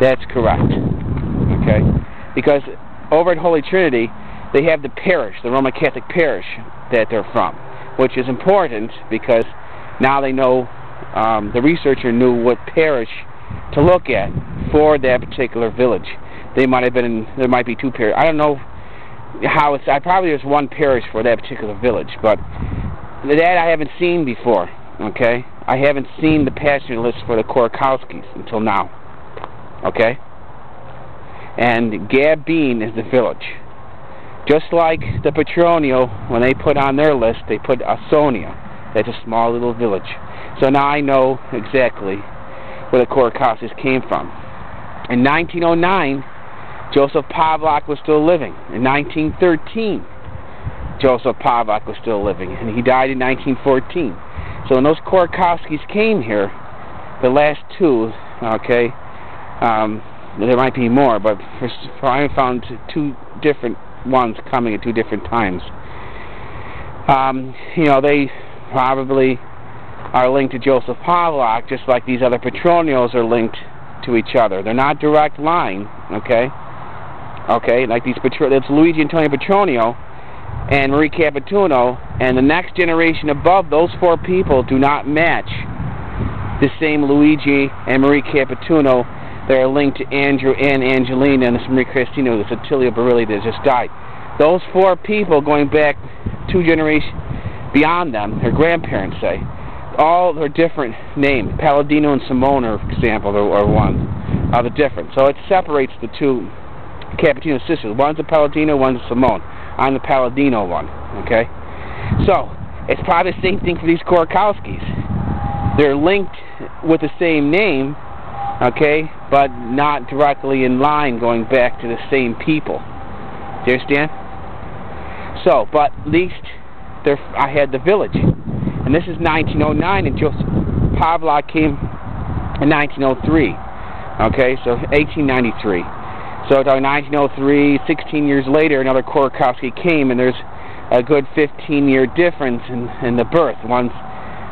That's correct. Okay? Because over at Holy Trinity, they have the parish, the Roman Catholic parish that they're from, which is important because now they know, the researcher knew what parish to look at for that particular village. There might be two parishes. I don't know how it's, probably there's one parish for that particular village, but that I haven't seen before, okay? I haven't seen the passenger list for the Korokowskis until now, okay? And Gabine is the village. Just like the Petronio, when they put on their list, they put Ausonia. That's a small little village. So now I know exactly where the Korokowskis came from. In 1909, Joseph Pavlak was still living. In 1913, Joseph Pavlak was still living, and he died in 1914. So when those Korokowskis came here, the last two, okay, there might be more, but I found two different ones coming at two different times. You know, they probably are linked to Joseph Pavlak, just like these other Petronios are linked to each other. They're not direct line, okay? Okay, like these that's Luigi Antonio Petronio and Marie Capituno, and the next generation above those four people do not match the same Luigi and Marie Capituno. They're linked to Andrew and Angelina and this Marie Cristina, this Attilio Barilli that just died. Those four people going back two generations beyond them, their grandparents say, all are different names. Palladino and Simone, for example, are one of the different. So it separates the two Cappuccino sisters. One's a Palladino, one's a Simone. I'm the Palladino one, okay? So, it's probably the same thing for these Korokowskis. They're linked with the same name, okay, but not directly in line going back to the same people. Do you understand? So, but at least I had the village. And this is 1909, and Joseph Pavlak came in 1903. Okay, so 1893. So it's 1903, 16 years later, another Korokowski came, and there's a good 15-year difference in the birth. One's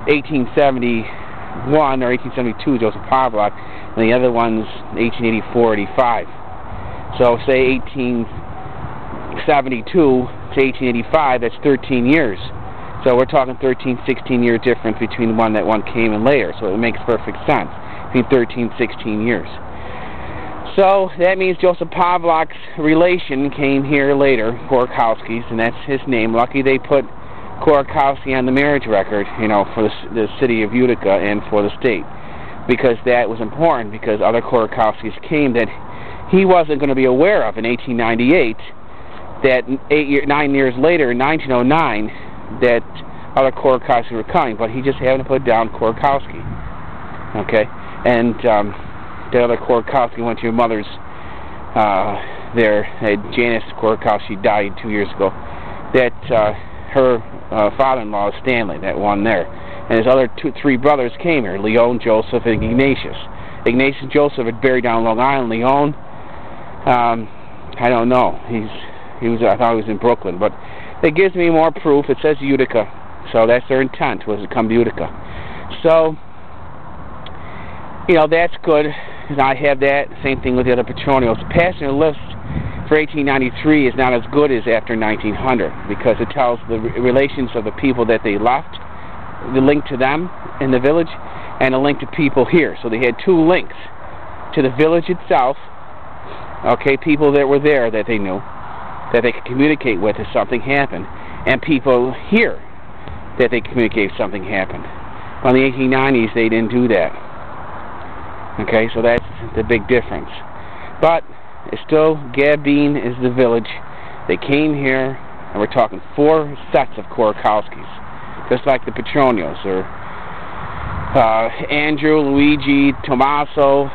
1871 or 1872, Joseph Pavlak, and the other one's 1884, 85. So say 1872 to 1885, that's 13 years. So we're talking 13, 16-year difference between one came in later. So it makes perfect sense, between 13, 16 years. So that means Joseph Pavlak's relation came here later, Korokowskis, and that's his name. Lucky they put Korokowski on the marriage record, you know, for the city of Utica and for the state, because that was important, because other Korokowskis came that he wasn't going to be aware of in 1898, that 9 years later, in 1909, that other Korokowski were coming, but he just happened to put down Korokowski. Okay? And the other Korokowski went to your mother's Janice Korokowski died 2 years ago. That her father-in-law is Stanley, that one there. And his other three brothers came here, Leon, Joseph, and Ignatius. Ignatius and Joseph had buried down Long Island. Leon, I don't know. I thought he was in Brooklyn, but it gives me more proof. It says Utica, so that's their intent, was to come to Utica. So, you know, that's good. And I have that. Same thing with the other Petronios. The passenger list for 1893 is not as good as after 1900, because it tells the relations of the people that they left, the link to them in the village, and a link to people here. So they had two links to the village itself, okay, people that were there that they knew, that they could communicate with if something happened, and people here that they communicate if something happened. Well, in the 1890s, they didn't do that. Okay, so that's the big difference. But it's still, Gabine is the village. They came here, and we're talking 4 sets of Korokowskis, just like the Petronios, or Andrew, Luigi, Tommaso.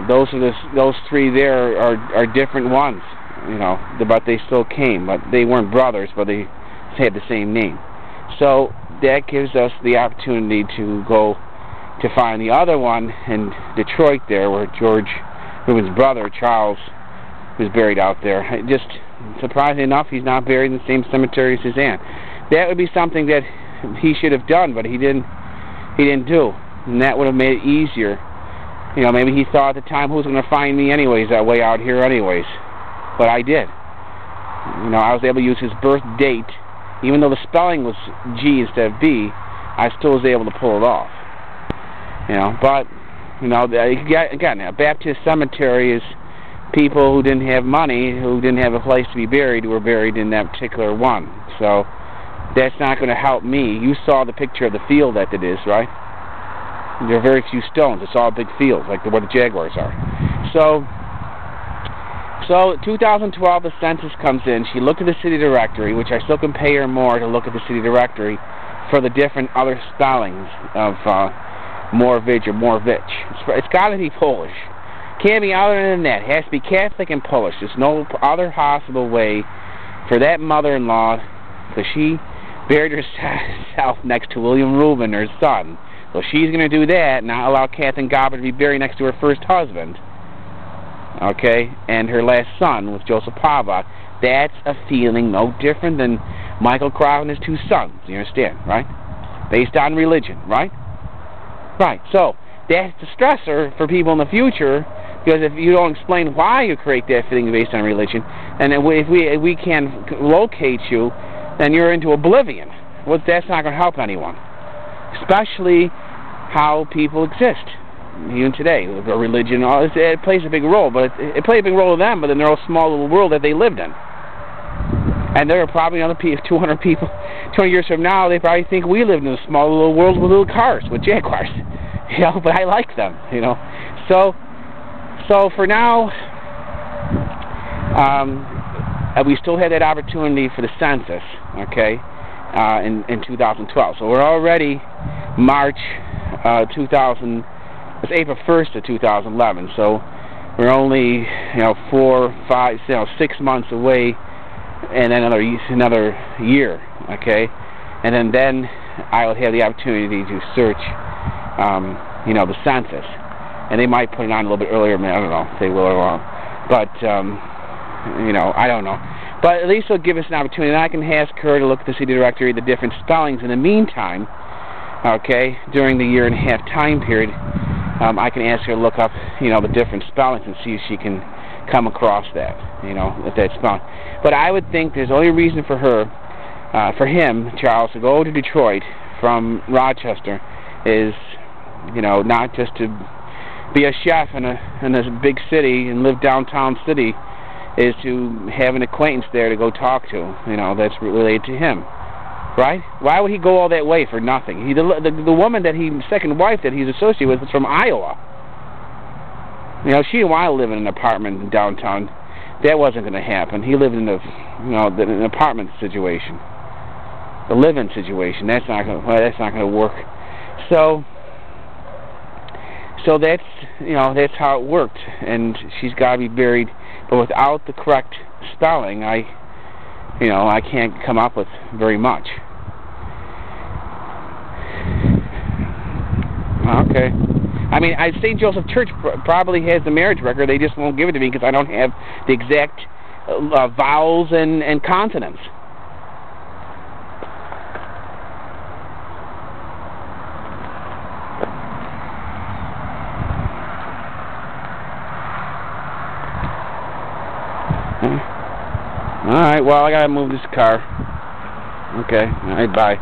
Those 3 there are different ones, you know, but they still came. But they weren't brothers, but they had the same name. So that gives us the opportunity to go to find the other one in Detroit there, where George Reuben's brother, Charles, was buried out there. Just surprisingly enough, he's not buried in the same cemetery as his aunt. That would be something that he should have done, but he didn't do. And that would have made it easier You know, maybe he thought at the time, who's going to find me anyways, that way out here anyways. But I did. You know, I was able to use his birth date. Even though the spelling was G instead of B, I still was able to pull it off. You know, but, you know, again, a Baptist cemetery is people who didn't have money, who didn't have a place to be buried, were buried in that particular one. So that's not going to help me. You saw the picture of the field that it is, right? There are very few stones. It's all big fields, like where the Jaguars are. So 2012, the census comes in. She looked at the city directory, which I still can pay her more to look at the city directory for the different other spellings of Moravich or Moravich. It's got to be Polish. Can't be other than that. It has to be Catholic and Polish. There's no other possible way for that mother-in-law, because she buried herself next to William Reuben, her son. So she's going to do that, not allow Catherine Gobber to be buried next to her first husband. Okay? And her last son with Joseph Pavlak. That's a feeling no different than Michael Crow and his two sons. You understand, right? Based on religion, right? Right. So that's the stressor for people in the future, because if you don't explain why you create that feeling based on religion, and if we can locate you, then you're into oblivion. Well, that's not going to help anyone. Especially how people exist, even today. Religion, it plays a big role, but it plays a big role to them, but in their own small little world that they lived in. And there are probably another 200 people, 20 years from now, they probably think we lived in a small little world with little cars, with Jaguars. You know, but I like them, you know. So for now, we still have that opportunity for the census, okay, in 2012. So we're already March 2000. It's April 1st of 2011. So we're only 4, 5, 6 months away, and then another year, okay, and then I will have the opportunity to search, the census, and they might put it on a little bit earlier. I don't know if they will or won't, but I don't know. But at least it'll give us an opportunity, and I can ask her to look at the city directory, the different spellings. In the meantime, okay, during the 1.5-year time period, I can ask her to look up, the different spellings and see if she can come across that, if that's spelling. But I would think there's only reason for him, Charles, to go to Detroit from Rochester is, not just to be a chef in a big city and live downtown city, is to have an acquaintance there to go talk to, that's related to him, right? Why would he go all that way for nothing? The woman second wife that he's associated with is from Iowa. She didn't want to live in an apartment in downtown. That wasn't going to happen. He lived in an apartment situation, a live-in situation. That's not going to work. So that's that's how it worked. And she's got to be buried, but without the correct spelling, I can't come up with very much. Okay. I mean, St. Joseph Church probably has the marriage record. They just won't give it to me because I don't have the exact vowels and consonants. All right. Well, I gotta move this car. Okay. All right. Bye.